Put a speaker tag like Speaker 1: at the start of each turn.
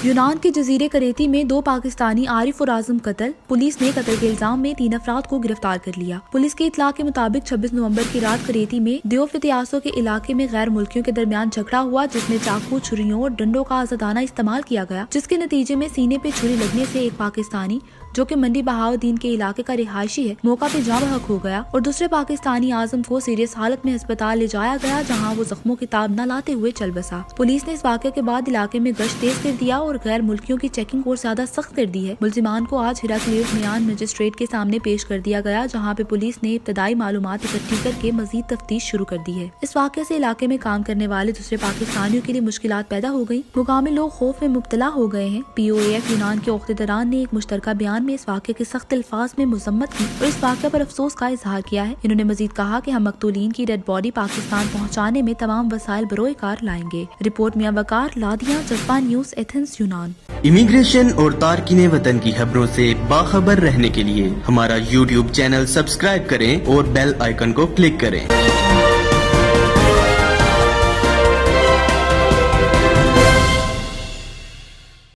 Speaker 1: یونان کے جزیرے کریتی میں 2 پاکستانی عارف اور اعظم قتل، پولیس نے قتل کے الزام میں 3 افراد کو گرفتار کر لیا۔ پولیس کی اطلاع کے مطابق 26 نومبر کی رات کریتی میں دیوفتیاسو کے علاقے میں غیر ملکیوں کے درمیان جھگڑا ہوا، جس میں چاقو، چھریوں اور ڈنڈوں کا آزادانہ استعمال کیا گیا، جس کے نتیجے میں سینے پہ چھری لگنے سے ایک پاکستانی جو کہ منڈی بہاؤدین کے علاقے کا رہائشی ہے موقع پہ جاں بحق ہو گیا اور دوسرے پاکستانی اعظم کو سیریس حالت میں ہسپتال لے جایا گیا، جہاں وہ زخموں کی تاب نہ لاتے ہوئے چل بسا۔ پولیس نے اس واقعے کے بعد علاقے میں گشت تیز کر دیا اور غیر ملکیوں کی چیکنگ اور زیادہ سخت کر دی ہے۔ ملزمان کو آج ہیراکلیوس میان مجسٹریٹ کے سامنے پیش کر دیا گیا، جہاں پہ پولیس نے ابتدائی معلومات اکٹھی کر کے مزید تفتیش شروع کر دی ہے۔ اس واقعے سے علاقے میں کام کرنے والے دوسرے پاکستانیوں کے لیے مشکلات پیدا ہو گئی۔ مقامی لوگ خوف میں مبتلا ہو گئے ہیں۔ پی او اے ایف یونان کے عہدیداران نے ایک مشترکہ بیان میں اس واقعے کے سخت الفاظ میں مذمت کی اور اس واقعے پر افسوس کا اظہار کیا ہے۔ انہوں نے مزید کہا کہ ہم مقتولین کی ڈیڈ باڈی پاکستان پہنچانے میں تمام وسائل بروئے کار لائیں گے۔ رپورٹ میاں وقار، لادیاں، جذبہ نیوز، ایتھنز، یونان۔
Speaker 2: امیگریشن اور تارکین وطن کی خبروں سے باخبر رہنے کے لیے ہمارا یوٹیوب چینل سبسکرائب کریں اور بیل آئیکن کو کلک کریں۔